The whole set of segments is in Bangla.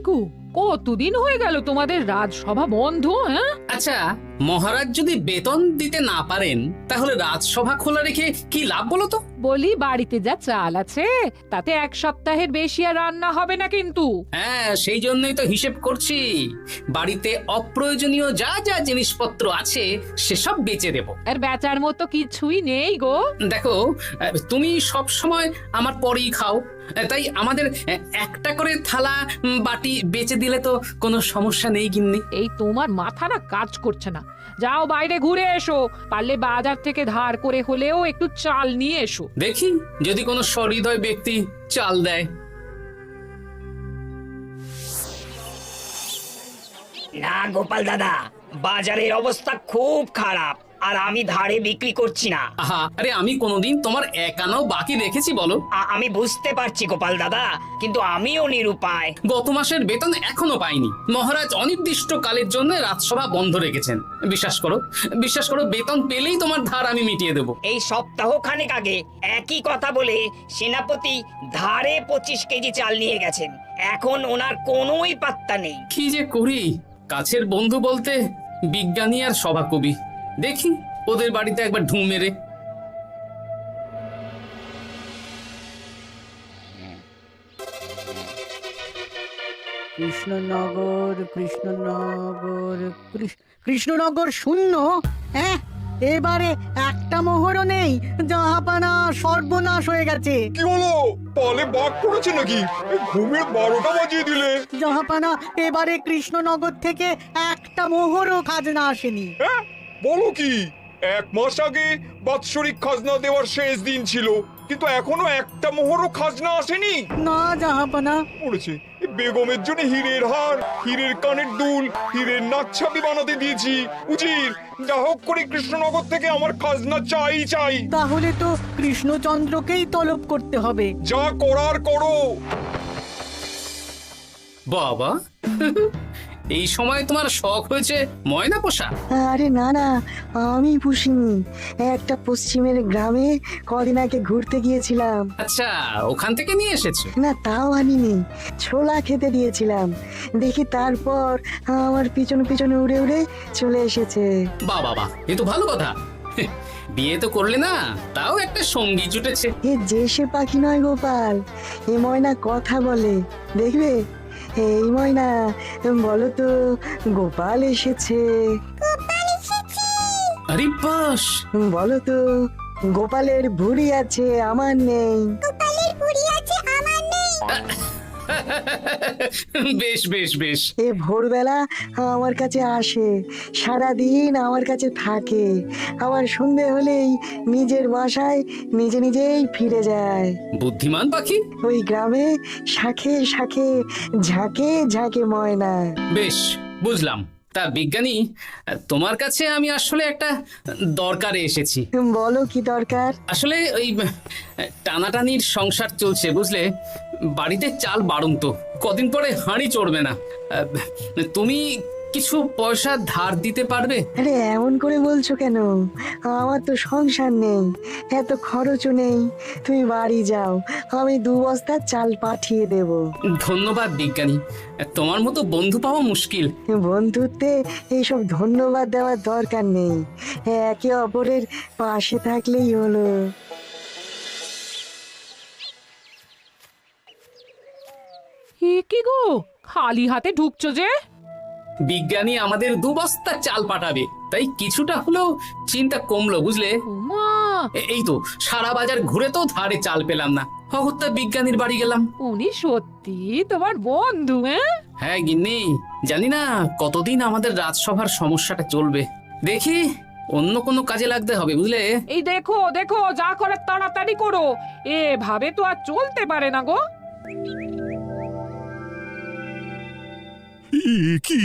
গো, কতদিন হয়ে গেল তোমাদের রাজসভা বন্ধ? হ্যাঁ, আচ্ছা, মহারাজ যদি বেতন দিতে না পারেন তাহলে রাজসভা খোলা রেখে কি লাভ বলো তো? বলি বাড়িতে যা চাল আছে তাতে এক সপ্তাহের বেশি আর রান্না হবে না কিন্তু। হ্যাঁ, সেই জন্যই তো হিসেব করছি। বাড়িতে অপ্রয়োজনীয় যা যা জিনিসপত্র আছে সেসব বেচে দেব। আর বেচার মতো কিছুই নেই গো। দেখো, তুমি সব সময় আমার পরেই খাও, তাই আমাদের একটা করে থালা বাটি বেচে দিলে তো কোনো সমস্যা নেই গিন্নি। এই তোমার মাথা না কাজ করছে না। যাও বাইরে ঘুরে এসো, পারলে বাজার থেকে ধার করে হলেও একটু চাল নিয়ে এসো। দেখি যদি কোনো সহৃদয় ব্যক্তি চাল দেয়। না গোপাল দাদা, বাজারের অবস্থা খুব খারাপ, আর আমি ধারে বিক্রি করছি না। আহা, আরে আমি কোনোদিন তোমার একানাও বাকি রেখেছি বলো? আমি বুঝতে পারছি গোপাল দাদা, কিন্তু আমিও নিরুপায়। গত মাসের বেতন এখনো পাইনি। মহারাজ অনির্দিষ্ট কালের জন্য রাজসভা বন্ধ রেখেছেন। বিশ্বাস করো, বেতন পেলেই তোমার ধার আমি মিটিয়ে দেবো। এই সপ্তাহ খানেক আগে একই কথা বলে সেনাপতি ধারে 25 কেজি চাল নিয়ে গেছেন। এখন ওনার কোনোই পাত্তা নেই। কি যে করি, কাছের বন্ধু বলতে বিজ্ঞানী আর সভাকবি। দেখি ওদের বাড়িতে একবার ঢুঁ মেরে। কৃষ্ণনগর শূন্য। হ্যাঁ, এবারে একটা মোহরও নেই। জাহাপানা সর্বনাশ হয়ে গেছে। কি হলো? পালে বাঘ পড়েছে নাকি? ঘুমের 12টা বাজিয়ে দিলে। জাহাপানা, এবারে কৃষ্ণনগর থেকে একটা মোহরও খাজনা আসেনি। হ্যাঁ, বলো কি? 1 মাস আগে বাৎসরিক খাজনা দেওয়ার শেষ দিন ছিল, কিন্তু এখনো একটা মোহরও খাজনা আসেনি। না জাহাপানা। পড়েছে বেগমের জন্য হীরের হার, হীরের কানের দুল, হীরের নাকছাবি বানাতে দিয়েছি। উজির, যা হোক করে কৃষ্ণনগর থেকে আমার খাজনা চাই। তাহলে তো কৃষ্ণচন্দ্রকেই তলব করতে হবে। যা করার করো। বাবা, এই সময় তোমার শখ হয়েছে ময়না পোষা? আরে না না, আমি পুষিনি। একটা পশ্চিমের গ্রামে কদিন আগে ঘুরতে গিয়েছিলাম। আচ্ছা, ওখান থেকে নিয়ে এসেছো? না, তাও আনিনি, ছোলা খেতে দিয়েছিলাম। দেখি তারপর আমার পিছনে উড়ে উড়ে চলে এসেছে। বাবা, এ তো ভালো কথা। বিয়ে তো করলে না, তাও একটা সঙ্গী জুটেছে। এ যে সে পাখি নয় গোপাল, এ ময়না কথা বলে, দেখবে। এই ময়না, বলো তো গোপাল এসেছে। আরে বাস, বলো তো গোপালের ভুঁড়ি আছে আমার নেই। বেশ। এ ভোরবেলা আমার কাছে আসে, সারাদিন আমার কাছে থাকে, আবার সন্ধে হলেই নিজের বাসায় নিজেই ফিরে যায়। বুদ্ধিমান পাখি। ওই গ্রামে শাখে শাখে ঝাঁকে ময়না। বেশ, বুঝলাম। তা বিজ্ঞানী, তোমার কাছে আমি আসলে একটা দরকারে এসেছি। বলো কি দরকার? আসলে ওই টানাটানির সংসার চলছে, বুঝলে। বাড়িতে চাল বাড়ন্ত, কদিন পরে হাঁড়ি চড়বে না। তুমি কিছু পয়সা ধার দিতে পারবে? আরে এমন করে বলছো কেন? আমার তো সংসার নেই, এত খরচও নেই। তুমি বাড়ি যাও, আমি 2 বস্তা চাল পাঠিয়ে দেব। ধন্যবাদ বিজ্ঞানী, তোমার মতো বন্ধু পাওয়া মুশকিল। বন্ধুত্বে এইসব ধন্যবাদ দেওয়ার দরকার নেই, একে অপরের পাশে থাকলেই হলো। এ কি গো, খালি হাতে ঢুকছো যে? বিজ্ঞানী আমাদের 2 বস্তা চাল পাঠাবে, তাই কিছুটা হলেও চিন্তা কমলো, বুঝলে। ওমা, এই তো সারা বাজার ঘুরে তো ধারে চাল পেলাম না। অগত্যা বিজ্ঞানীর বাড়ি গেলাম। উনি সত্যি তোমার বন্ধু? হ্যাঁ গিন্নি, জানি না কতদিন আমাদের রাজসভার সমস্যাটা চলবে। দেখি অন্য কোনো কাজে লাগতে হবে, বুঝলে। এই দেখো, যা করে তাড়াতাড়ি করো, এভাবে তো আর চলতে পারে না গো। কি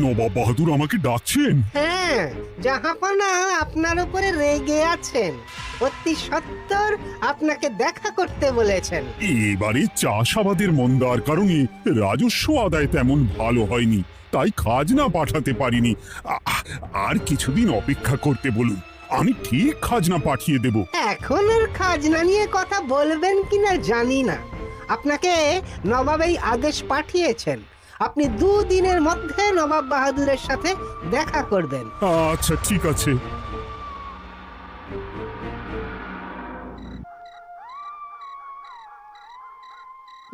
নবাব বাহাদুর আমাকে ডাকছেন? হ্যাঁ, জাহাপনা আপনার উপরে রেগে আছেন। অতি সত্বর আপনাকে দেখা করতে বলেছেন। এবারে চাষাবাদের মন্দার কারণে রাজস্ব আদায় তেমন ভালো হয়নি, তাই খাজনা পাঠাতে পারিনি। আর কিছুদিন অপেক্ষা করতে বলুন, আমি ঠিক খাজনা পাঠিয়ে দেব। এখন আর খাজনা নিয়ে কথা বলবেন কিনা জানি না। আপনাকে নবাব এই আদেশ পাঠিয়েছেন। আপনি 2 দিনের মধ্যে নবাব বাহাদুরের সাথে দেখা করবেন। আচ্ছা ঠিক আছে।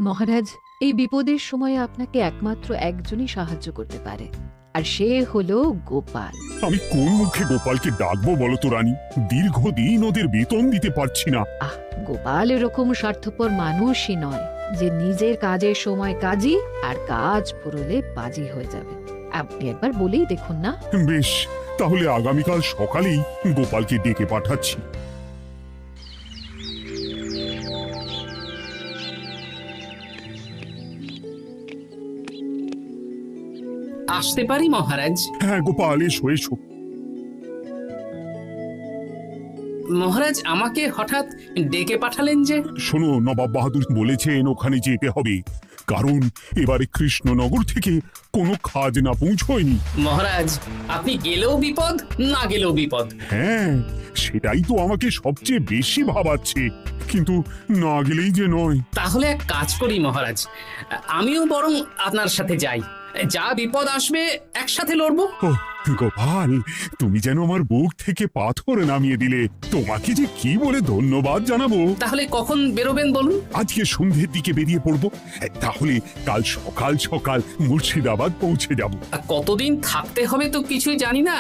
মহারাজ, এই বিপদের সময়ে আপনাকে একমাত্র একজনই সাহায্য করতে পারে, আর সে হলো গোপাল। আমি কোন মুখে গোপালকে ডাকবো বলো তো রানী? দীর্ঘদিন ওদের বেতন দিতে পারছি না। গোপাল এরকম স্বার্থপর মানুষই নয় যে নিজের কাজের সময় কাজী আর কাজ পুরোলে বাজি হয়ে যাবে। আপনি একবার বলেই দেখুন না। বেশ, তাহলে আগামীকাল সকালেই গোপালকে ডেকে পাঠাচ্ছি। আসতে পারি মহারাজ? হ্যাঁ গোপাল, এসো এসো। মহারাজ আমাকে হঠাৎ ডেকে পাঠালেন যে? শোনো, নবাব বাহাদুর বলেছেন ওখানে যেতে হবে, কারণ এবারে কৃষ্ণনগর থেকে কোনো খাজনা পৌঁছয়নি। মহারাজ, আপনি গেলেও বিপদ, না গেলেও বিপদ। হ্যাঁ, সেটাই তো আমাকে সবচেয়ে বেশি ভাবাচ্ছে, কিন্তু না গেলেই যে নয়। তাহলে এক কাজ করি মহারাজ, আমিও বরং আপনার সাথে যাই। যা বিপদ আসবে একসাথে লড়বো। ও গোপাল, তুমি যেন আমার বুক থেকে পাথর নামিয়ে দিলে। তোমাকে যে কি বলে ধন্যবাদ জানাবো। তাহলে কখন বেরোবেন বলুন? আজকে সন্ধ্যের দিকে বেরিয়ে পড়বো, তাহলে কাল সকাল সকাল মুর্শিদাবাদ পৌঁছে যাব। কতদিন থাকতে হবে তো কিছুই জানি না,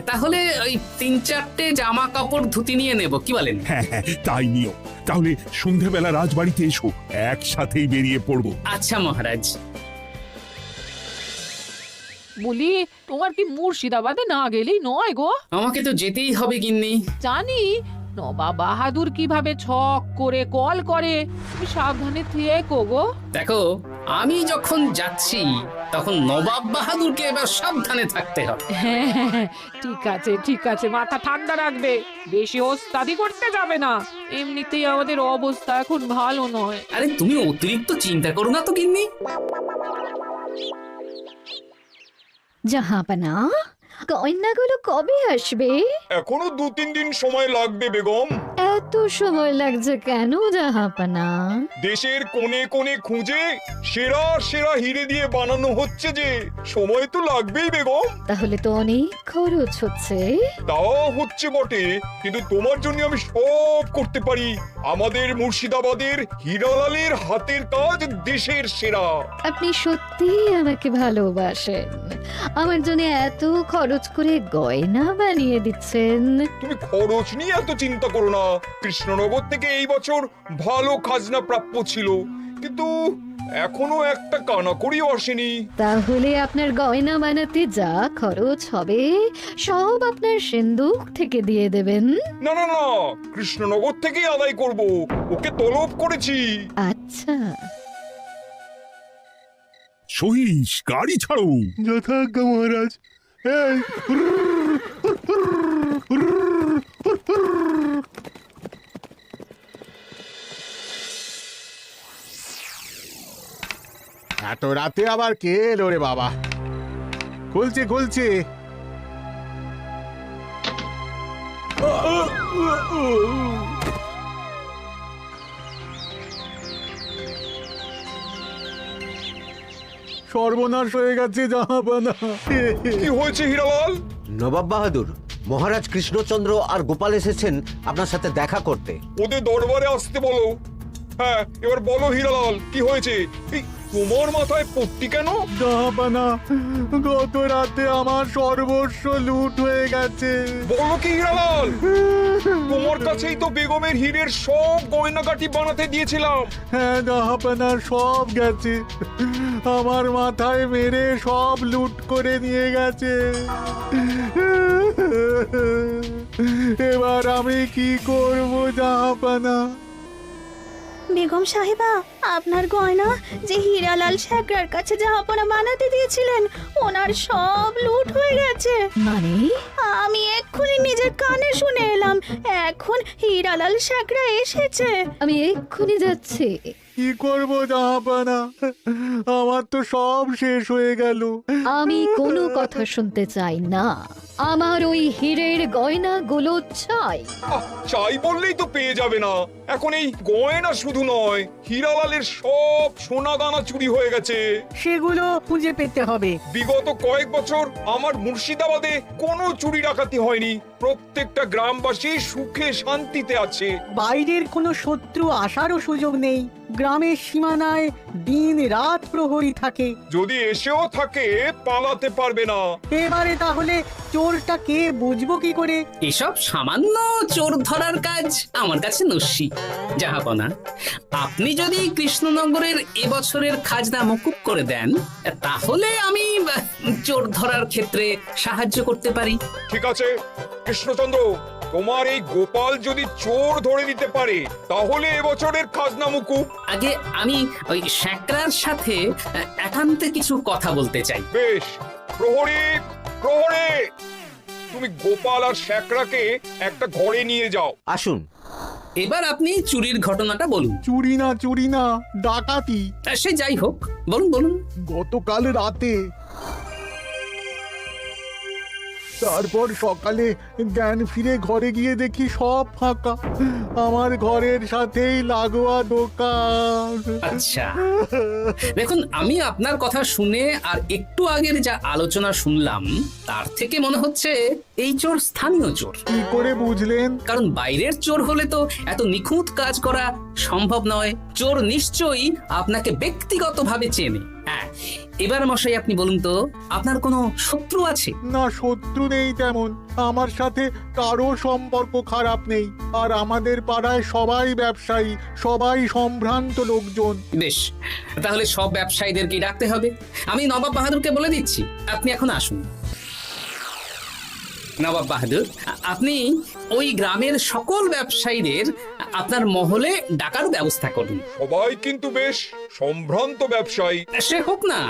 তাহলে ওই 3-4টে জামা কাপড় ধুতি নিয়ে নেব, কি বলেন? হ্যাঁ হ্যাঁ, তাই নিও। তাহলে সন্ধ্যাবেলা রাজবাড়িতে এসো, একসাথেই বেরিয়ে পড়বো। আচ্ছা মহারাজ। বলি, তোমার কি মুর্শিদাবাদে না গেলেই নয় গো? আমাকে তো যেতেই হবে গিন্নি। জানি নবাব বাহাদুর কিভাবে ছক করে কল করে, তুমি সাবধানে থেকো গো। দেখো, আমি যখন যাচ্ছি তখন নবাব বাহাদুরকে এবার সাবধানে থাকতে হবে। হ্যাঁ, ঠিক আছে ঠিক আছে, মাথা ঠান্ডা রাখবে, বেশি ওস্তাদি করতে যাবে না। এমনিতেই আমাদের অবস্থা এখন ভালো নয়। আরে তুমি অতিরিক্ত চিন্তা করো না তো গিন্নি। জাহাপানা, গয়নাগুলো কবে আসবে? এখনো 2-3 দিন সময় লাগবে বেগম। এত সময় লাগছে কেন জাহাপানা? দেশের কোণে কোণে খুঁজে সেরা সেরা হিরে দিয়ে বানানো হচ্ছে যে, সময় তো লাগবেই বেগম। তাহলে তো অনেক খরচ হচ্ছে। তাও হচ্ছে বটে, কিন্তু তোমার জন্য আমি সব করতে পারি। আমাদের মুর্শিদাবাদের হীরালালের হাতের কাজ দেশের সেরা। আপনি সত্যি আমাকে ভালোবাসেন, আমার জন্য এত খরচ করে গয়না বানিয়ে দিচ্ছেন। তুমি খরচ নিয়ে এত চিন্তা করো না। কৃষ্ণনগর থেকে এই বছর ভালো খাজনা প্রাপ্য ছিল, কিন্তু এখনো একটা কানাকড়িও আসেনি। তাহলে আপনার গয়না বানাতে যা খরচ হবে সব আপনার সিন্ধুক থেকে দিয়ে দেবেন। না না না, কৃষ্ণনগর থেকেই আদায় করব, ওকে তলব করেছি। আচ্ছা, সহিস, গাড়ি ছাড়ো। যথাজ্ঞা মহারাজ। এত রাতে আবার কে এলো রে বাবা? খুলছি খুলছি। সর্বনাশ হয়ে গেছে জাহাপানা। কি হয়েছে হীরালাল? নবাব বাহাদুর, মহারাজ কৃষ্ণচন্দ্র আর গোপাল এসেছেন আপনার সাথে দেখা করতে। ওদের দরবারে আসতে বলো। হ্যাঁ, এবার বলো হীরালাল, কি হয়েছে? এই তোমার মাথায় পট্টি কেন? জাহাপানা, গত রাতে আমার সর্বস্ব লুট হয়ে গেছে। বলো কি হীরালাল? তোমার কাছেই তো বেগমের হীরের সব গয়নাগাটি বানাতে দিয়েছিলাম। হ্যাঁ জাহাপানা, সব গেছে। আমার মাথায় মেরে সব লুট করে নিয়ে গেছে। এবার আমি কি করব জাহাপানা? বেগম সাহেবা, আপনার গয়না যে হীরালাল শেখরার কাছে জাহাপনা বানাতে দিয়েছিলেন, ওনার সব লুট হয়ে গেছে। মানে? আমি এক্ষুনি নিজের কানে শুনে এলাম, এখন হীরালাল শেখরা এসেছে। আমি এক্ষুনি যাচ্ছি। কি করব জাহাপানা, আমার তো সব শেষ হয়ে গেল। আমি কোনো কথা শুনতে চাই না, আমার ওই হীরের গয়নাগুলো চাই। চাই বললেই তো পেয়ে যাবে না। এখন এই গয়না শুধু নয়, হীরালালের সব সোনা দানা চুরি হয়ে গেছে। সেগুলো খুঁজে পেতে হবে। বিগত কয়েক বছর আমার মুর্শিদাবাদে কোনো চুরি ডাকাতি হয়নি। প্রত্যেকটা গ্রামবাসী সুখে শান্তিতে আছে। বাইরের কোনো শত্রু আসারও সুযোগ নেই। গ্রামের সীমানায় দিন রাত প্রহরী থাকে। যদি এসেও থাকে পালাতে পারবে না। এবারে তাহলে চোরটা কে বুঝবো কি করে? এসব সামান্য চোর ধরার কাজ আমার কাছে নস্যি। জাহাপনা, আপনি যদি কৃষ্ণনগরের এবছরের খাজনা মকুব করে দেন, তাহলে আমি চোর ধরার ক্ষেত্রে সাহায্য করতে পারি। ঠিক আছে কৃষ্ণচন্দ্র, তোমার এই গোপাল যদি চোর ধরে দিতে পারে তাহলে এবছরের খাজনা মুকুব। আগে আমি ওই শ্যাকরার সাথে একান্তে কিছু কথা বলতে চাই। বেশ, প্রহরী প্রহরী, তুমি গোপাল আর শ্যাকরাকে একটা ঘরে নিয়ে যাও। আসুন। এবার আপনি চুরির ঘটনাটা বলুন। চুরি না, ডাকাতি। সে যাই হোক, বলুন বলুন। গতকাল রাতে, তারপর সকালে জ্ঞান ফিরে ঘরে গিয়ে দেখি সব ফাঁকা। আমার ঘরের সাথেই লাগোয়া দোকান। আচ্ছা, দেখুন, আমি আপনার কথা শুনে আর একটু আগের যা আলোচনা শুনলাম তার থেকে মনে হচ্ছে এই চোর স্থানীয় চোর। কি করে বুঝলেন? কারণ বাইরের চোর হলে তো এত নিখুঁত কাজ করা সম্ভব নয়। চোর নিশ্চয়ই আপনাকে ব্যক্তিগতভাবে চেনে। হ্যাঁ, এবার মশাই আপনি বলুন তো, আপনার কোনো শত্রু আছে? না, শত্রু নেই তেমন। আমার সাথে কারো সম্পর্ক খারাপ নেই। আর আমাদের পাড়ায় সবাই ব্যবসায়ী, সবাই সম্ভ্রান্ত লোকজন। বেশ, তাহলে সব ব্যবসায়ীদেরকে ডাকতে হবে। আমি নবাব বাহাদুরকে বলে দিচ্ছি, আপনি এখন আসুন। নবাব বাহাদুর, আপনি ওই গ্রামের সকল ব্যবসায়ীদের আপনার মহলে ডাকার ব্যবস্থা করুন। সবাই কিন্তু বেশ সম্ভ্রান্ত ব্যবসায়ী। সে হোক না,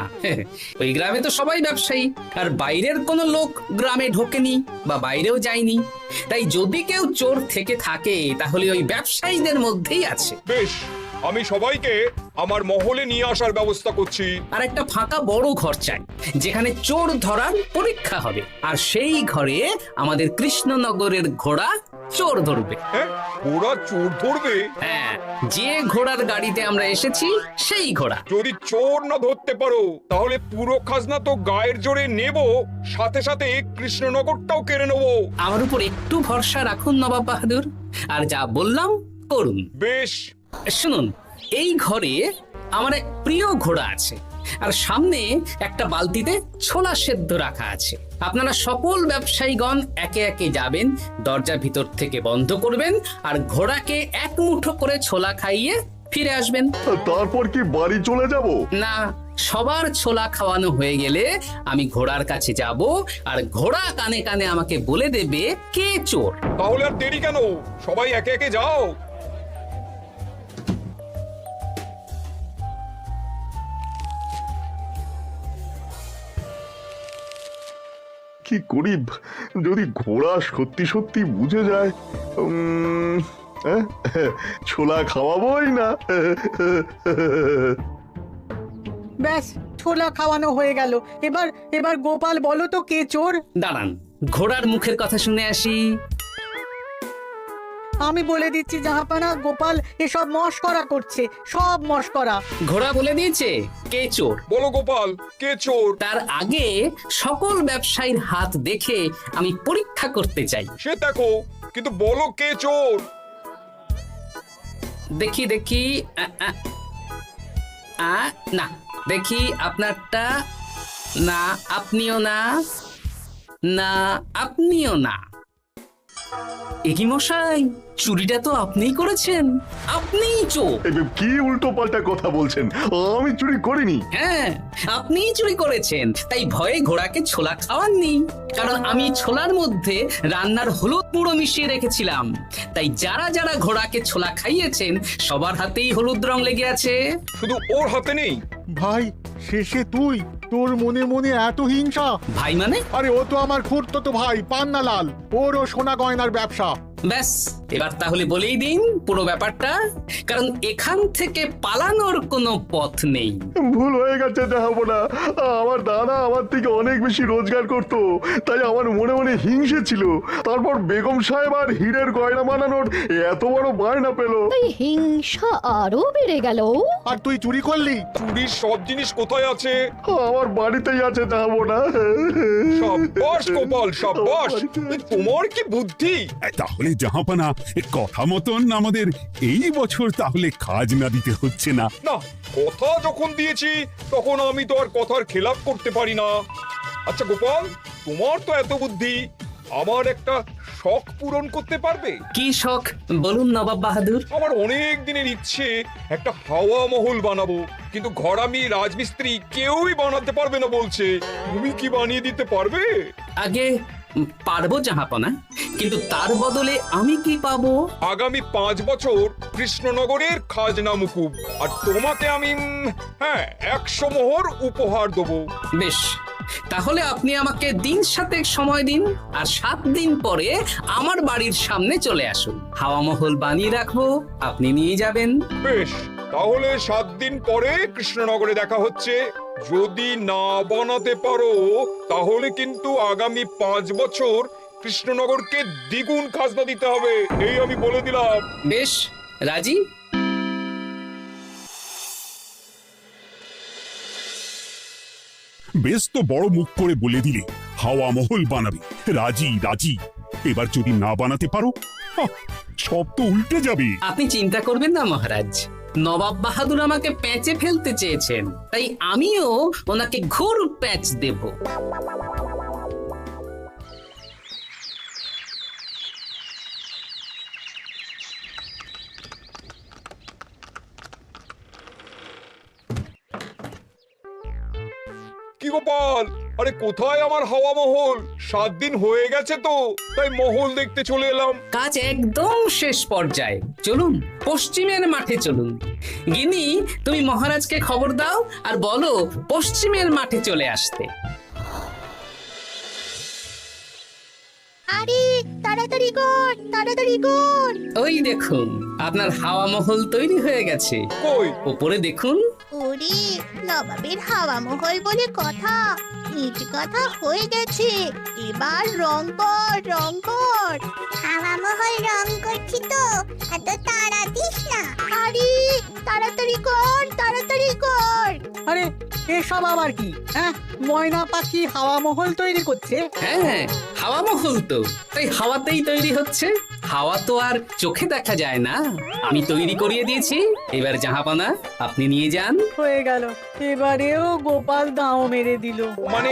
ওই গ্রামে তো সবাই ব্যবসায়ী, আর বাইরের কোনো লোক গ্রামে ঢোকেনি বা বাইরেও যায়নি। তাই যদি কেউ চোর থেকে থাকে তাহলে ওই ব্যবসায়ীদের মধ্যেই আছে। বেশ, আমি সবাইকে আমার মহলে নিয়ে আসার ব্যবস্থা করছি। আর একটা ফাঁকা বড় ঘর চাই, যেখানে চোর ধরার পরীক্ষা হবে। আর সেই ঘরে আমাদের কৃষ্ণনগরের ঘোড়া চোর ধরবে। হ্যাঁ, ঘোড়া চোর ধরবে? হ্যাঁ, যে ঘোড়ার গাড়িতে আমরা এসেছি সেই ঘোড়া। যদি চোর না ধরতে পারো তাহলে পুরো খাজনা তো গায়ের জোরে নেব, সাথে সাথে কৃষ্ণনগরটাও কেড়ে নেবো। আমার উপর একটু ভরসা রাখুন নবাব বাহাদুর, আর যা বললাম করুন। বেশ, শুনুন, এই ঘরে আমার এক প্রিয় ঘোড়া আছে, আর সামনে একটা বালতিতে ছোলা সেদ্ধ রাখা আছে। আপনারা সকল ব্যবসায়ীগণ একে একে যাবেন, দরজা ভিতর থেকে বন্ধ করবেন, আর ঘোড়াকে এক মুঠো করে ছোলা খাইয়ে ফিরে আসবেন। তারপর কি বাড়ি চলে যাব? না, সবার ছোলা খাওয়ানো হয়ে গেলে আমি ঘোড়ার কাছে যাব, আর ঘোড়া কানে কানে আমাকে বলে দেবে কে চোর। তাহলে আর দেরি কেন, সবাই একে একে যাও। কি করি যদি ঘোড়া সত্যি সত্যি বুঝে যায়? ছোলা খাওয়াবোই না। ব্যাস, ছোলা খাওয়ানো হয়ে গেল। এবার গোপাল বলো তো কে চোর? দাঁড়ান, ঘোড়ার মুখের কথা শুনে আসি। আমি বলে দিচ্ছি জাহাপানা, গোপাল এসব মশকরা করছে, সব মশকরা। ঘোড়া বলে দিয়েছে কে চোর। বলো গোপাল, কে চোর? তার আগে সকল ব্যবসায়ীর হাত দেখে আমি পরীক্ষা করতে চাই। সে দেখো, কিন্তু বলো কে চোর? দেখি দেখি, না, দেখি আপনারটা। না, আপনিও না। না, আপনিও না। একি মশাই, চুরিটা তো আপনিই করেছেন, আপনিই চোর। কি উল্টো পাল্টা কথা বলছেন? আমি চুরি করিনি। হ্যাঁ, আপনিই চুরি করেছেন, তাই ভয়ে ঘোড়াকে ছোলা খাওয়াননি। কারণ আমি ছোলার মধ্যে রান্নার হলুদ গুঁড়ো মিশিয়ে রেখেছিলাম, তাই যারা যারা ঘোড়াকে ছোলা খাইয়েছেন সবার হাতেই হলুদ রং লেগে আছে। শুধু ওর হাতে নেই। ভাই, শেষে তুই? তোর মনে মনে এত হিংসা? ভাই মানে? আরে ও তো আমার খুড়তো ভাই পান্নালাল, ওরও সোনা গয়নার ব্যবসা। ব্যাস, এবার তাহলে বলেই দিন পুরো ব্যাপারটা, কারণ এখান থেকে পালানোর কোনো পথ নেই। ভুল হয়ে গেছে জাহাপনা, আমার দাদা আমার থেকে অনেক বেশি রোজগার করত, তাই আমার মনে মনে হিংসে ছিল। তারপর বেগম সাহেব আর হীরের গয়না বানানোর এত বড় বায়না পেল, হিংসা আরো বেড়ে গেল। আর তুই চুরি করলি? চুরির সব জিনিস কোথায় আছে? আমার বাড়িতেই আছে জাহাপনা। সাব্বাস গোপাল, সাব্বাস! তোমার কি বুদ্ধি! তাহলে জাহাপানা, কথা মতন আমাদের এই বছর তাহলে খাজনা দিতে হচ্ছে না। না, কথা যখন দিয়েছি তখন আমি তো আর কথার খেলাপ করতে পারি না। আচ্ছা গোপাল, তোমার তো এত বুদ্ধি, আমার একটা শখ পূরণ করতে পারবে? কি শখ বলুন নবাব বাহাদুর। আমার অনেক দিনের ইচ্ছে একটা হাওয়া মহল বানাবো, কিন্তু ঘরামি রাজমিস্ত্রি কেউই বানাতে পারবে না বলছে। তুমি কি বানিয়ে দিতে পারবে? আগে পারবো জাহাপনা, কিন্তু তার বদলে আমি কি পাবো? আগামী 5 বছর কৃষ্ণনগরের খাজনা মুকুব, আর তোমাকে আমি 100 মোহর উপহার দেবো। বেশ, তাহলে আপনি আমাকে দিন 7 সময় দিন, আর 7 দিন পরে আমার বাড়ির সামনে চলে আসুন। হাওয়া মহল বানিয়ে রাখবো, আপনি নিয়ে যাবেন। বেশ, তাহলে 7 দিন পরে কৃষ্ণনগরে দেখা হচ্ছে। যদি না বানাতে পারো তাহলে কিন্তু আগামী 5 বছর কৃষ্ণনগরকে দ্বিগুণ খাজনা দিতে হবে, এই আমি বলে দিলাম। বেশ, রাজি? বেশ তো বড় মুখ করে বলে দিলে হাওয়া মহল বানাবে। রাজি রাজি। এবার যদি না বানাতে পারো, সব তো উল্টে যাবে। আপনি চিন্তা করবেন না মহারাজ, নবাব বাহাদুর আমাকে প্যাঁচে ফেলতে চেয়েছেন, তাই আমিও ওনাকে ঘোর প্যাঁচ দেব। কি গোপাল, আরে কোথায় আমার হাওয়া মহল? 7 দিন হয়ে গেছে তো, তাই মহল দেখতে চলে এলাম। কাজ একদম শেষ পর্যায়ে, চলুন পশ্চিমের মাঠে চলুন। গিনি, তুমি মহারাজকে খবর দাও আর বলো পশ্চিমের মাঠে চলে আসতে। আরে তাড়াতাড়ি কর, তাড়াতাড়ি কর। ওই দেখুন, আপনার হাওয়া মহল তৈরি হয়ে গেছে। কই? উপরে দেখুন। ওরে, নবাবের হাওয়া মহল বলে কথা, ইট কথা হয়ে গেছে। এবার রং কর, রং কর। হাওয়া মহল রং করছি তো, এত তাড়া দিস না। আরে তাড়াতাড়ি কর, তাড়াতাড়ি কর। আরে এসব আবার কি? ময়না পাখি হাওয়া মহল তৈরি করছে? হ্যাঁ, হাওয়া মহল তো, তাই হাওয়াতেই তৈরি হচ্ছে। হাওয়া তো আর চোখে দেখা যায় না, আমি তৈরি করিয়ে দিয়েছি। এবার জাহাপানা, আপনি নিয়ে যান। হয়ে গেল, এবারেও গোপাল দাও মেরে দিল। মানে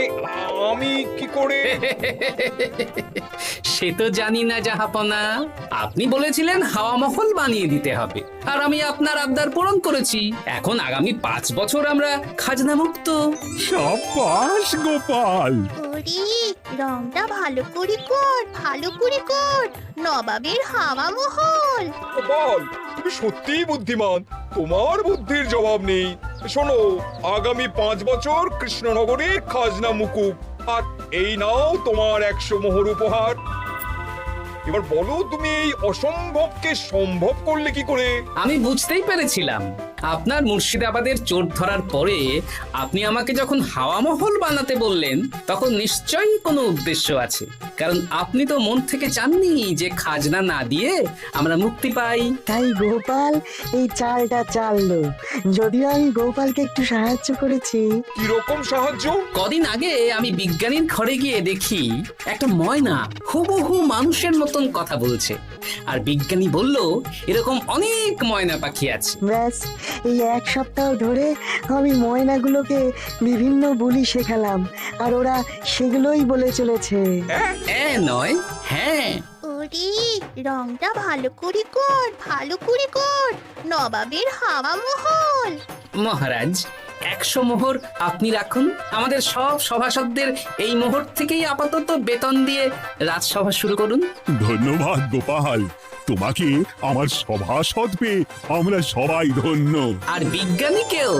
আমি কি করে? সে তো জানি না জাহাপনা, আপনি বলেছিলেন হাওয়া মহল বানিয়ে দিতে হবে, আর আমি আপনার আবদার পূরণ করেছি। এখন আগামী 5 বছর আমরা খাজনা মুক্ত। সাবাস গোপাল। ওরে, রংটা ভালো করে কর, ভালো করে কর। নবাবের হাওয়া মহল। গোপাল, তুমি সত্যিই বুদ্ধিমান, তোমার বুদ্ধির জবাব নেই। শোনো, আগামী 5 বছর কৃষ্ণনগরে খাজনা মুকুব, আর এই নাও তোমার 100 মোহর উপহার। এবার বলো, তুমি এই অসম্ভবকে সম্ভব করলে কি করে? আমি বুঝতেই পেরেছিলাম, আপনার মুর্শিদাবাদের চোর ধরার পরে আপনি আমাকে যখন হাওয়া মহল বানাতে বললেন, তখন নিশ্চয়ই কোনো উদ্দেশ্য আছে। কারণ আপনি তো মন থেকে চাননি যে খাজনা না দিয়ে আমরা মুক্তি পাই। তাই গোপাল এই চালটা চাললো। যদিও আমি গোপালকে একটু সাহায্য করেছি। কিরকম সাহায্য? কদিন আগে আমি বিজ্ঞানীর ঘরে গিয়ে দেখি একটা ময়না হুবহু মানুষের মতন কথা বলছে, আর বিজ্ঞানী বলল এরকম অনেক ময়না পাখি আছে। ব্যাস, এই 1 সপ্তাহ ধরে আমি ময়নাগুলোকে বিভিন্ন বুলি শেখালাম, আর ওরা সেগুলোই বলে চলেছে। নয়, হ্যাঁ। ওরে, রংটা ভালো করে কর, ভালো করে কর। নবাবের হাওয়া মহল। মহারাজ, 100 মোহর আপনি রাখুন। আমাদের সব সভাসদদের এই মোহর থেকেই আপাতত বেতন দিয়ে রাজসভা শুরু করুন। ধন্যবাদ গোপাল, তোমাকে আমার সভাসদ পেয়ে আমরা সবাই ধন্য। আর বিজ্ঞানীকেও